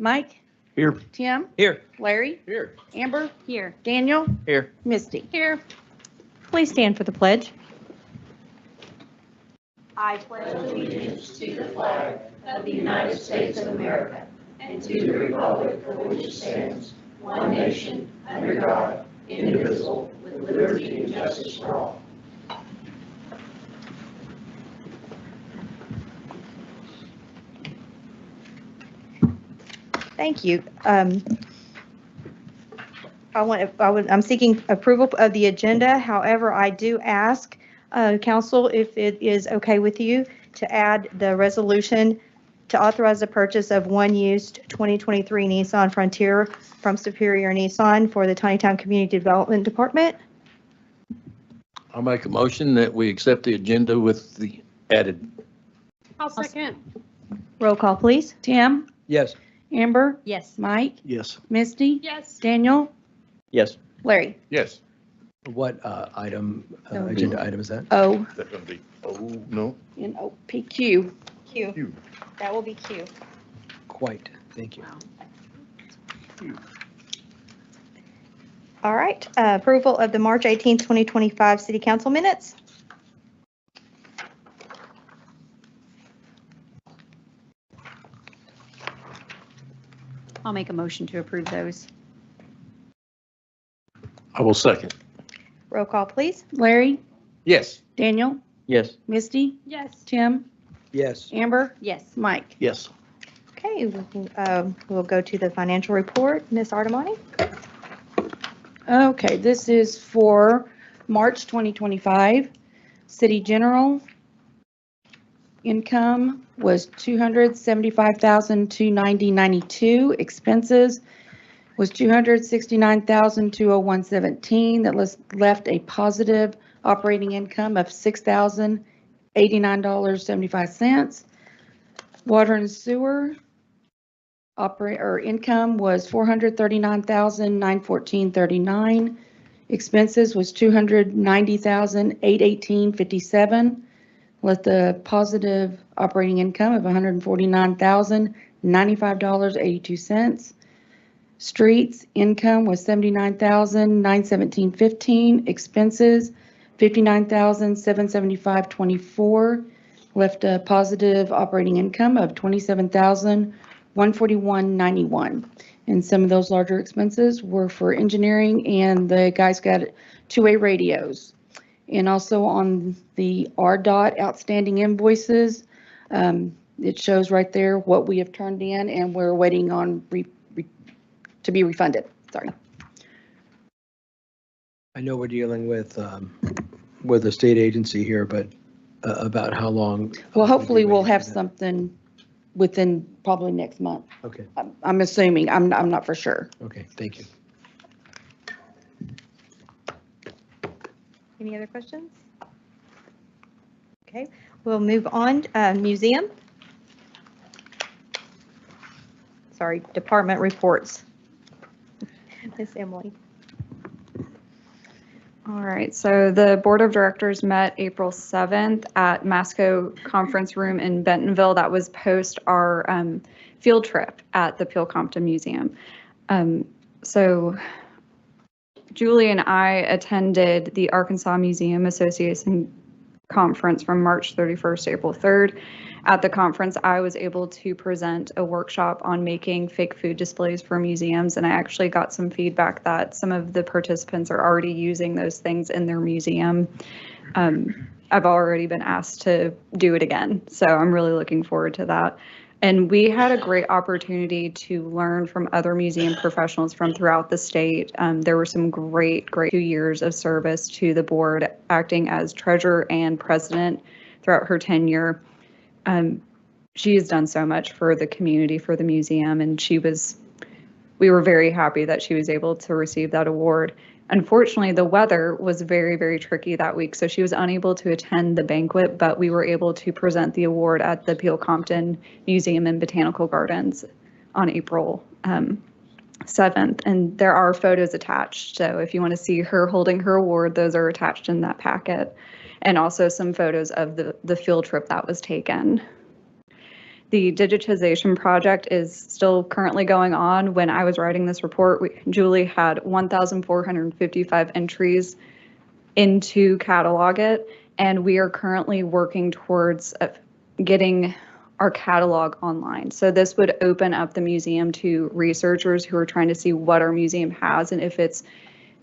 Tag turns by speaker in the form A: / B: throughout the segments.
A: Mike?
B: Here.
A: Tim?
B: Here.
A: Larry?
B: Here.
A: Amber? Here. Daniel?
B: Here.
A: Misty?
C: Here.
A: Please stand for the pledge.
D: I pledge allegiance to the flag of the United States of America and to the republic for which it stands, one nation, under God, indivisible, with liberty and justice for all.
A: Thank you. I'm seeking approval of the agenda. However, I do ask council if it is okay with you to add the resolution to authorize the purchase of one used 2023 Nissan Frontier from Superior Nissan for the Tontitown Community Development Department.
B: I'll make a motion that we accept the agenda with the added.
C: I'll second.
A: Roll call, please. Tim?
B: Yes.
A: Amber?
C: Yes.
A: Mike?
B: Yes.
A: Misty?
C: Yes.
A: Daniel?
B: Yes.
A: Larry?
B: Yes.
E: What item,
A: That would
E: agenda item is that?
A: O.
B: That's going to be, oh, no.
A: N O P Q. Q.
B: Q.
A: That will be Q.
E: Quite, thank you.
A: All right, approval of the March 18th, 2025 City Council minutes.
C: I'll make a motion to approve those.
B: I will second.
A: Roll call, please. Larry?
B: Yes.
A: Daniel?
B: Yes.
A: Misty?
C: Yes.
A: Tim?
E: Yes.
A: Amber?
C: Yes.
A: Mike?
B: Yes.
A: Okay, we'll go to the financial report. Ms. Artemani? Okay, this is for March 2025. City General income was $275,290.92. Expenses was $269,201.17. That left a positive operating income of $6,089.75. Water and sewer income was $439,914.39. Expenses was $290,818.57. Left a positive operating income of $149,095.82. Streets income was $79,917.15. Expenses $59,775.24. Left a positive operating income of $27,141.91. And some of those larger expenses were for engineering, and the guys got two-way radios. And also on the RDOT outstanding invoices, it shows right there what we have turned in, and we're waiting on to be refunded. Sorry.
E: I know we're dealing with a state agency here, but about how long?
A: Well, hopefully we'll
E: waiting
A: have
E: for that?
A: something within probably next month.
E: Okay,
A: I'm assuming. I'm not for sure.
E: okay, thank you.
A: Any other questions? Okay, we'll move on. Museum. Sorry, department reports. Miss Emily.
F: All right, so the Board of Directors met April 7th at Masco Conference Room in Bentonville. That was post our field trip at the Peel Compton Museum. So Julie and I attended the Arkansas Museum Association conference from March 31st to April 3rd. At the conference, I was able to present a workshop on making fake food displays for museums, and I actually got some feedback that some of the participants are already using those things in their museum. I've already been asked to do it again, so I'm really looking forward to that. And we had a great opportunity to learn from other museum professionals from throughout the state. There were some great 2 years of service to the board, acting as treasurer and president throughout her tenure. She has done so much for the community, for the museum, and we were very happy that she was able to receive that award. Unfortunately, the weather was very tricky that week, so she was unable to attend the banquet, but we were able to present the award at the Peel Compton Museum and Botanical Gardens on April 7th, and there are photos attached. So if you want to see her holding her award, those are attached in that packet, and also some photos of the field trip that was taken. The digitization project is still currently going on. When I was writing this report, Julie had 1,455 entries into catalog it, and we are currently working towards getting our catalog online. So this would open up the museum to researchers who are trying to see what our museum has and if it's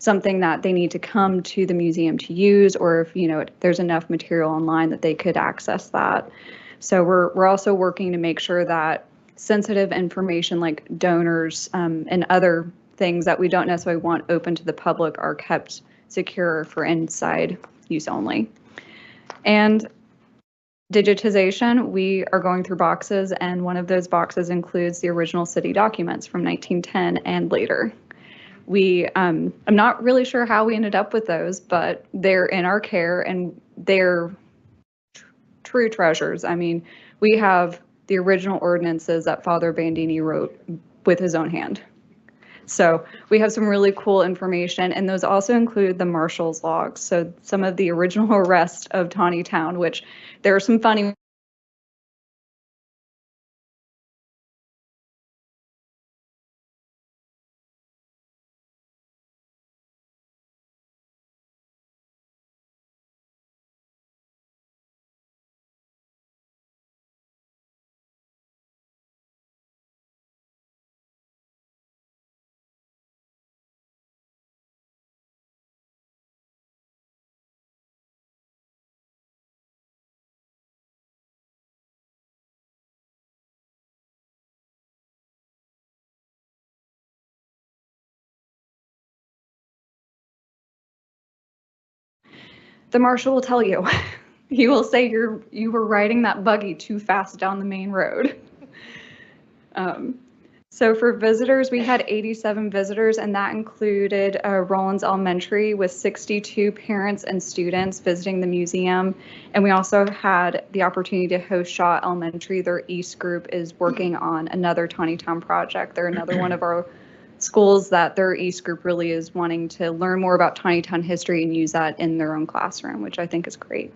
F: something that they need to come to the museum to use, or if there's enough material online that they could access that. So we're also working to make sure that sensitive information like donors and other things that we don't necessarily want open to the public are kept secure for inside use only. And digitization, we are going through boxes, and one of those boxes includes the original city documents from 1910 and later. I'm not really sure how we ended up with those, but they're in our care and they're true treasures. I mean, we have the original ordinances that Father Bandini wrote with his own hand. So we have some really cool information, and those also include the marshal's logs. So some of the original arrests of Tontitown, which there are some funny the marshal will tell you. He will say you were riding that buggy too fast down the main road. So for visitors, we had 87 visitors, and that included Rollins Elementary with 62 parents and students visiting the museum. And we also had the opportunity to host Shaw Elementary. Their East group is working on another Tontitown project. They're another one of our schools that their East group really is wanting to learn more about Tontitown history and use that in their own classroom, which I think is great.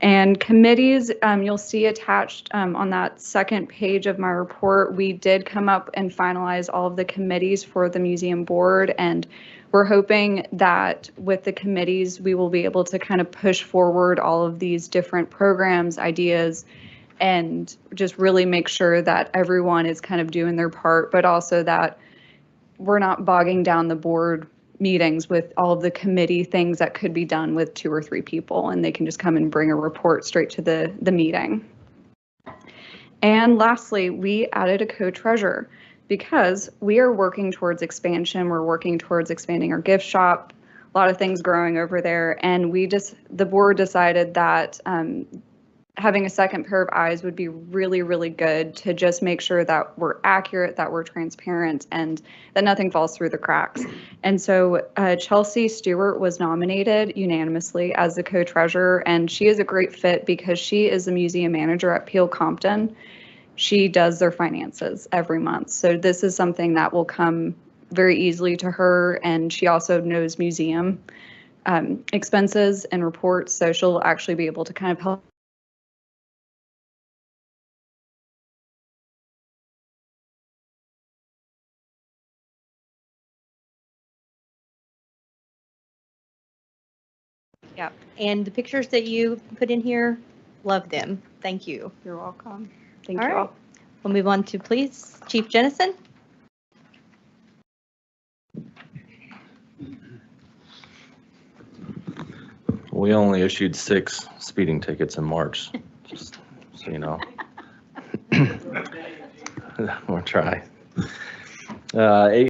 F: And committees, you'll see attached on that second page of my report, we did come up and finalize all of the committees for the museum board. And we're hoping that with the committees, we will be able to kind of push forward all of these different programs, ideas, and just really make sure that everyone is kind of doing their part, but also that we're not bogging down the board meetings with all of the committee things that could be done with 2 or 3 people, and they can just come and bring a report straight to the meeting. And lastly, we added a co-treasurer because we are working towards expansion. We're working towards expanding our gift shop, a lot of things growing over there, and the board decided that having a second pair of eyes would be really, really good to just make sure that we're accurate, that we're transparent, and that nothing falls through the cracks. And so Chelsea Stewart was nominated unanimously as the co-treasurer, and she is a great fit because she is the museum manager at Peel Compton. She does their finances every month. So this is something that will come very easily to her, and she also knows museum expenses and reports, so she'll actually be able to kind of help
G: Yeah, and the pictures that you put in here, love them. Thank you.
F: You're welcome. Thank
G: All
F: you
G: right.
F: all.
G: We'll move on to, please, Chief Jennison.
H: We only issued 6 speeding tickets in March, just so you know. We'll try.